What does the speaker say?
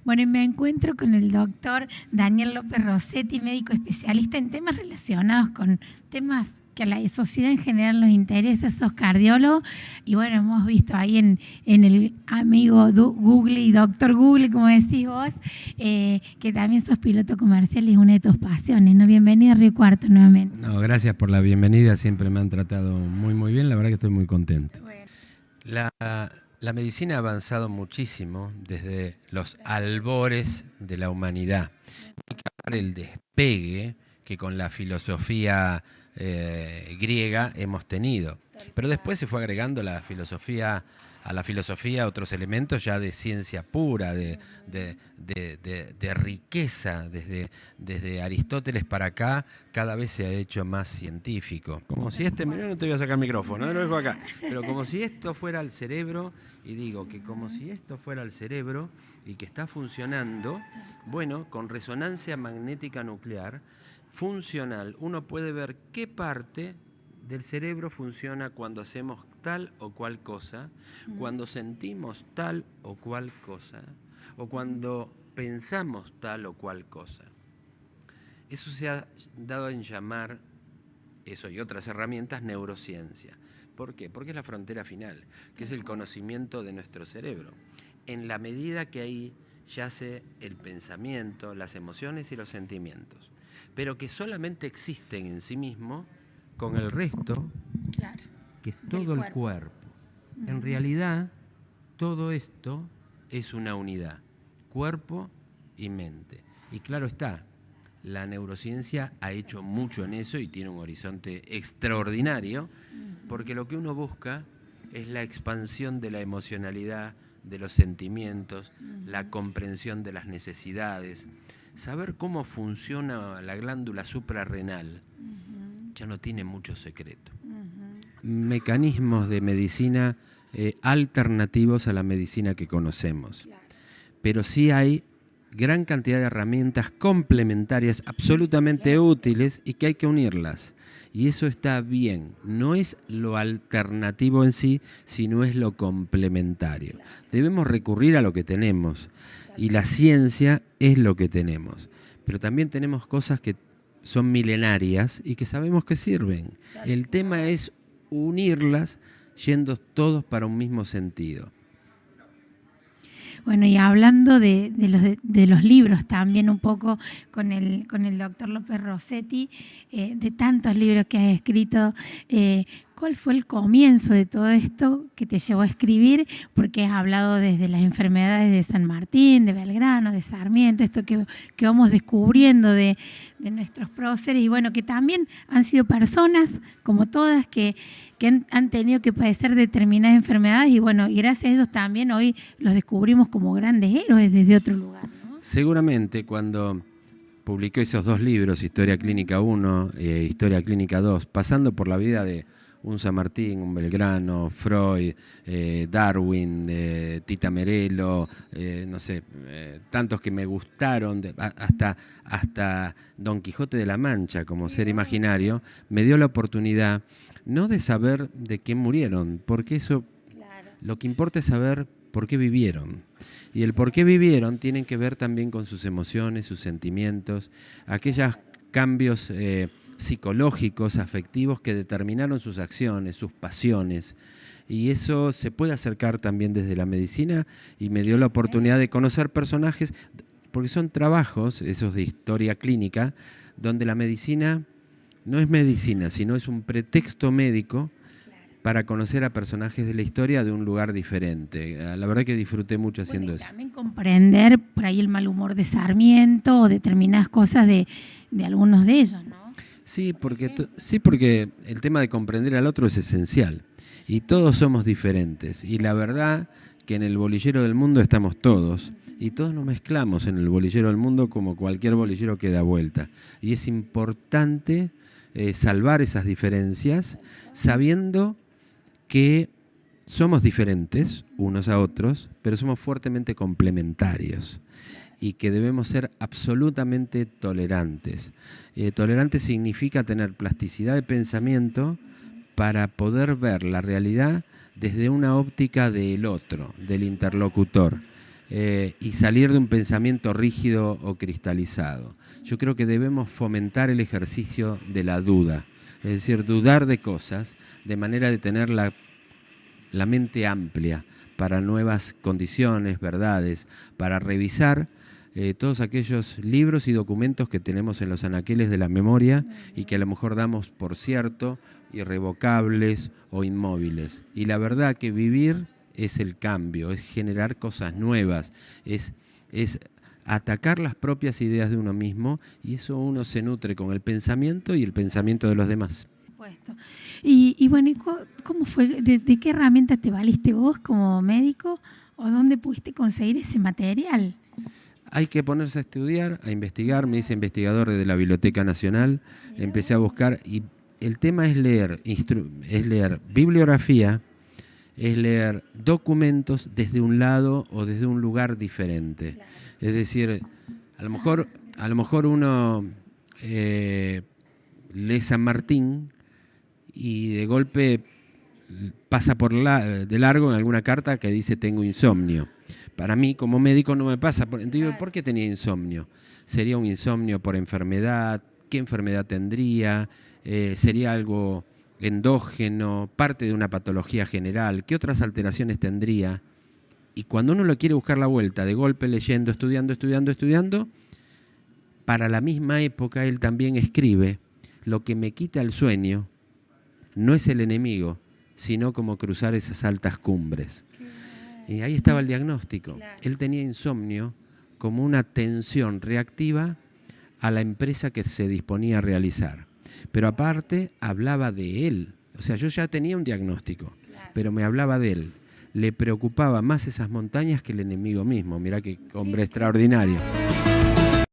Bueno, y me encuentro con el doctor Daniel López Rossetti, médico especialista en temas relacionados con temas que a la sociedad en general nos interesa. Sos cardiólogo y bueno, hemos visto ahí en el amigo Google y doctor Google, como decís vos, que también sos piloto comercial y es una de tus pasiones, ¿no? Bienvenido a Río Cuarto nuevamente. No, gracias por la bienvenida, siempre me han tratado muy bien, la verdad que estoy muy contento. Bueno. La medicina ha avanzado muchísimo desde los albores de la humanidad. Hay que hablar el despegue que con la filosofía griega hemos tenido. Pero después se fue agregando a la filosofía otros elementos ya de ciencia pura, de riqueza. Desde Aristóteles para acá cada vez se ha hecho más científico. Como si mirá, no te voy a sacar el micrófono, lo dejo acá. Pero como si esto fuera el cerebro, y digo que como si esto fuera el cerebro y que está funcionando, bueno, con resonancia magnética nuclear, funcional, uno puede ver qué parte del cerebro funciona cuando hacemos tal o cual cosa, cuando sentimos tal o cual cosa, o cuando pensamos tal o cual cosa. Eso se ha dado en llamar, eso y otras herramientas, neurociencia. ¿Por qué? Porque es la frontera final, que es el conocimiento de nuestro cerebro. En la medida que ahí yace el pensamiento, las emociones y los sentimientos, pero que solamente existen en sí mismo con el resto, claro, que es todo el cuerpo. En realidad, todo esto es una unidad, cuerpo y mente. Y claro está, la neurociencia ha hecho mucho en eso y tiene un horizonte extraordinario, porque lo que uno busca es la expansión de la emocionalidad, de los sentimientos, la comprensión de las necesidades, saber cómo funciona la glándula suprarrenal. Ya no tiene mucho secreto. Mecanismos de medicina alternativos a la medicina que conocemos. Pero sí hay gran cantidad de herramientas complementarias absolutamente útiles y que hay que unirlas. Y eso está bien. No es lo alternativo en sí, sino es lo complementario. Debemos recurrir a lo que tenemos. Y la ciencia es lo que tenemos. Pero también tenemos cosas que son milenarias y que sabemos que sirven. El tema es unirlas yendo todos para un mismo sentido. Bueno, y hablando de los libros también un poco con el doctor López Rossetti, de tantos libros que has escrito, ¿cuál fue el comienzo de todo esto que te llevó a escribir? Porque has hablado desde las enfermedades de San Martín, de Belgrano, de Sarmiento, esto que vamos descubriendo de nuestros próceres, y bueno, que también han sido personas, como todas, que han tenido que padecer determinadas enfermedades, y bueno, y gracias a ellos también hoy los descubrimos como grandes héroes desde otro lugar, ¿no? Seguramente cuando publicó esos dos libros, Historia Clínica 1 e Historia Clínica 2, pasando por la vida de un San Martín, un Belgrano, Freud, Darwin, Tita Merello, no sé, tantos que me gustaron, hasta Don Quijote de la Mancha como ser imaginario, me dio la oportunidad no de saber de qué murieron, porque eso, claro, lo que importa es saber por qué vivieron. Y el por qué vivieron tienen que ver también con sus emociones, sus sentimientos, aquellos cambios psicológicos, afectivos que determinaron sus acciones, sus pasiones. Y eso se puede acercar también desde la medicina y me dio la oportunidad de conocer personajes, porque son trabajos, esos de historia clínica, donde la medicina no es medicina, sino es un pretexto médico para conocer a personajes de la historia de un lugar diferente. La verdad que disfruté mucho haciendo eso. También comprender por ahí el mal humor de Sarmiento o determinadas cosas de algunos de ellos, ¿no? Sí, porque el tema de comprender al otro es esencial. Y todos somos diferentes. Y la verdad que en el bolillero del mundo estamos todos. Y todos nos mezclamos en el bolillero del mundo como cualquier bolillero que da vuelta. Y es importante salvar esas diferencias sabiendo que somos diferentes unos a otros, pero somos fuertemente complementarios y que debemos ser absolutamente tolerantes. Tolerante significa tener plasticidad de pensamiento para poder ver la realidad desde una óptica del otro, del interlocutor. y salir de un pensamiento rígido o cristalizado. Yo creo que debemos fomentar el ejercicio de la duda, es decir, dudar de cosas de manera de tener la mente amplia para nuevas condiciones, verdades, para revisar todos aquellos libros y documentos que tenemos en los anaqueles de la memoria y que a lo mejor damos por cierto, irrevocables o inmóviles. Y la verdad que vivir es el cambio, es generar cosas nuevas, es atacar las propias ideas de uno mismo, y eso uno se nutre con el pensamiento y el pensamiento de los demás. Y bueno, ¿cómo fue? ¿De qué herramientas te valiste vos como médico o dónde pudiste conseguir ese material? Hay que ponerse a estudiar, a investigar. Me hice investigador de la Biblioteca Nacional, empecé a buscar, y el tema es leer bibliografía, es leer documentos desde un lado o desde un lugar diferente. Claro. Es decir, a lo mejor uno lee San Martín y de golpe pasa de largo en alguna carta que dice tengo insomnio. Para mí, como médico, no me pasa. Entonces, ¿por qué tenía insomnio? ¿Sería un insomnio por enfermedad? ¿Qué enfermedad tendría? ¿Sería algo endógeno, parte de una patología general? ¿Qué otras alteraciones tendría? Y cuando uno lo quiere buscar la vuelta, de golpe leyendo, estudiando, para la misma época él también escribe: lo que me quita el sueño no es el enemigo, sino como cruzar esas altas cumbres. Y ahí estaba el diagnóstico. Claro. Él tenía insomnio como una tensión reactiva a la empresa que se disponía a realizar. Pero aparte hablaba de él. O sea, yo ya tenía un diagnóstico, claro, pero me hablaba de él. Le preocupaba más esas montañas que el enemigo mismo. Mirá qué hombre extraordinario.